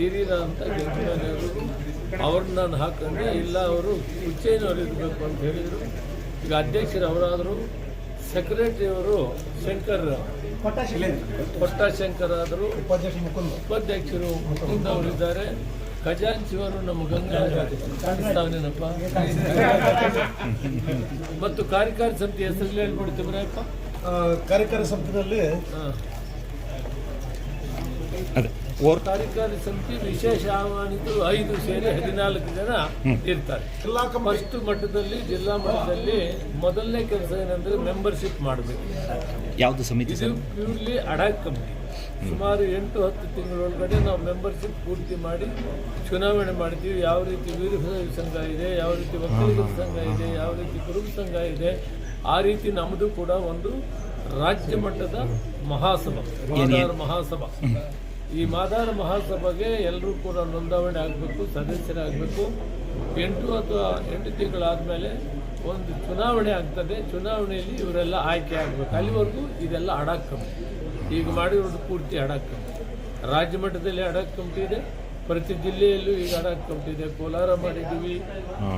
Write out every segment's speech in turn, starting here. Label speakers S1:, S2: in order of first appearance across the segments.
S1: ಹಿರಿಯರಂತ ಗೆದ್ದಿರೋರು ಅವ್ರನ್ನ ನಾನು ಹಾಕೊಂಡೆ. ಇಲ್ಲ ಅವರು ಉಚ್ಚೈನವರು ಇರಬೇಕು ಅಂತ ಹೇಳಿದರು. ಈಗ ಅಧ್ಯಕ್ಷರು ಅವರಾದರು, ಸೆಕ್ರೆಟರಿ ಅವರು ಶಂಕರ್ ಕೊಟ್ಟಾಶಂಕರ್ ಆದರು, ಉಪಾಧ್ಯಕ್ಷರು ಮುಕುಂದ್ ಅವರಿದ್ದಾರೆ, ಖಜಾಂಚಿಯವರು ನಮ್ಮ ಗಂಗಾ ಕಾಣಿಸ್ತಾವನೇನಪ್ಪ, ಮತ್ತು ಕಾರ್ಯಕಾರಿ ಸಮಿತಿ ಹೆಸರಲ್ಲಿ ಹೇಳ್ಬಿಡ್ತೀವ್ರಪ್ಪ.
S2: ಕಾರ್ಯಕಾರಿ ಸಮಿತಿನಲ್ಲಿ
S1: ಕಾರ್ಯಕಾರಿ ಸಮಿತಿ ವಿಶೇಷ ಆಹ್ವಾನಿತರು 5 ಸೇರಿ 14 ಜನ ಇರ್ತಾರೆ. ಫಸ್ಟ್ ಮಟ್ಟದಲ್ಲಿ, ಜಿಲ್ಲಾ ಮಟ್ಟದಲ್ಲಿ ಮೊದಲನೇ ಕೆಲಸ ಏನಂದ್ರೆ ಮೆಂಬರ್ಶಿಪ್ ಮಾಡಬೇಕು.
S3: ಯಾವುದು ಸಮಿತಿ?
S1: ಇದು ಪ್ಯೂರ್ಲಿ ಅಡಾಕ್ ಕಮಿಟಿ. ಸುಮಾರು 8-10 ತಿಂಗಳೊಳಗಡೆ ನಾವು ಮೆಂಬರ್ಶಿಪ್ ಪೂರ್ತಿ ಮಾಡಿ ಚುನಾವಣೆ ಮಾಡ್ತೀವಿ. ಯಾವ ರೀತಿ ವೀರಶೈವ ಸಂಘ ಇದೆ, ಯಾವ ರೀತಿ ಒಕ್ಕಲಿಗರ ಸಂಘ ಇದೆ, ಯಾವ ರೀತಿ ಕುರುಬ ಸಂಘ ಇದೆ, ಆ ರೀತಿ ನಮ್ಮದು ಕೂಡ ಒಂದು ರಾಜ್ಯ ಮಟ್ಟದ ಮಹಾಸಭಾ, ಮಾದಾರ ಮಹಾಸಭಾ. ಈ ಮಾದಾರ ಮಹಾಸಭೆಗೆ ಎಲ್ಲರೂ ಕೂಡ ನೋಂದಾವಣೆ ಆಗಬೇಕು, ಸದಸ್ಯರಾಗಬೇಕು. 8 ತಿಂಗಳಾದಮೇಲೆ ಒಂದು ಚುನಾವಣೆ ಆಗ್ತದೆ. ಚುನಾವಣೆಯಲ್ಲಿ ಇವರೆಲ್ಲ ಆಯ್ಕೆ ಆಗಬೇಕು. ಅಲ್ಲಿವರೆಗೂ ಇದೆಲ್ಲ ಅಡಾಕ್ ಕಮಿಟಿ. ಈಗ ಮಾಡಿರೋದು ಪೂರ್ತಿ ಅಡಾಕ್ ಕಮಿಟಿ. ರಾಜ್ಯ ಮಟ್ಟದಲ್ಲಿ ಅಡಾಕ್ ಕಮಿಟಿ ಇದೆ, ಪ್ರತಿ ಜಿಲ್ಲೆಯಲ್ಲೂ ಈಗ ಅಡಾಕ್ ಕಮಿಟಿ ಇದೆ. ಕೋಲಾರ ಮಾಡಿದ್ದೀವಿ,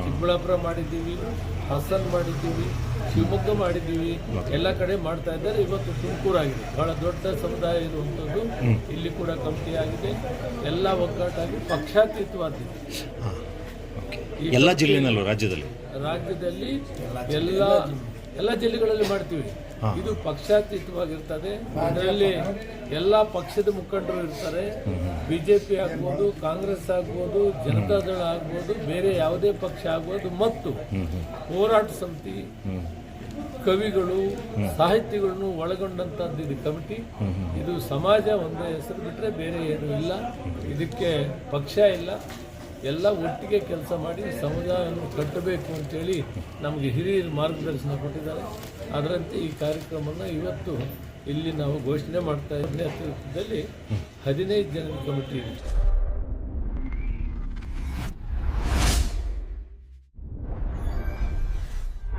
S1: ಚಿಕ್ಕಬಳ್ಳಾಪುರ ಮಾಡಿದ್ದೀವಿ, ಹಾಸನ ಮಾಡಿದ್ದೀವಿ, ಶಿವಮೊಗ್ಗ ಮಾಡಿದ್ದೀವಿ, ಎಲ್ಲ ಕಡೆ ಮಾಡ್ತಾ ಇದ್ದಾರೆ. ಇವತ್ತು ತುಮಕೂರಾಗಿದೆ, ಬಹಳ ದೊಡ್ಡ ಸಮುದಾಯ ಇರುವಂಥದ್ದು. ಇಲ್ಲಿ ಕೂಡ ಕಮಿಟಿ ಆಗಿದೆ. ಎಲ್ಲ ಒಗ್ಗಟ್ಟಾಗಿ ಪಕ್ಷಾತೀತವಾಗಿದೆ.
S3: ಎಲ್ಲ ಜಿಲ್ಲೆನಲ್ಲೂ ರಾಜ್ಯದಲ್ಲಿ
S1: ಎಲ್ಲ ಜಿಲ್ಲೆಗಳಲ್ಲಿ ಮಾಡ್ತೀವಿ. ಇದು ಪಕ್ಷಾತೀತವಾಗಿರ್ತದೆ. ಅದರಲ್ಲಿ ಎಲ್ಲ ಪಕ್ಷದ ಮುಖಂಡರು ಇರ್ತಾರೆ. ಬಿಜೆಪಿ ಆಗ್ಬೋದು, ಕಾಂಗ್ರೆಸ್ ಆಗ್ಬೋದು, ಜನತಾದಳ ಆಗ್ಬೋದು, ಬೇರೆ ಯಾವುದೇ ಪಕ್ಷ ಆಗ್ಬೋದು, ಮತ್ತು ಹೋರಾಟ ಸಮಿತಿ, ಕವಿಗಳು, ಸಾಹಿತಿಗಳನ್ನು ಒಳಗೊಂಡಂತದ್ದು ಇದು ಕಮಿಟಿ. ಇದು ಸಮಾಜ ಒಂದೇ ಹೆಸರು ಬಿಟ್ಟರೆ ಬೇರೆ ಏನೂ ಇಲ್ಲ. ಇದಕ್ಕೆ ಪಕ್ಷ ಇಲ್ಲ. ಎಲ್ಲ ಒಟ್ಟಿಗೆ ಕೆಲಸ ಮಾಡಿ ಸಮುದಾಯವನ್ನು ಕಟ್ಟಬೇಕು ಅಂತೇಳಿ ನಮಗೆ ಹಿರಿಯರು ಮಾರ್ಗದರ್ಶನ ಕೊಟ್ಟಿದ್ದಾರೆ. ಅದರಂತೆ ಈ ಕಾರ್ಯಕ್ರಮವನ್ನು ಇವತ್ತು ಇಲ್ಲಿ ನಾವು ಘೋಷಣೆ ಮಾಡ್ತಾ ಇದ್ದ ನೇತೃತ್ವದಲ್ಲಿ 15 ಜನರ ಕಮಿಟಿ ಇದೆ.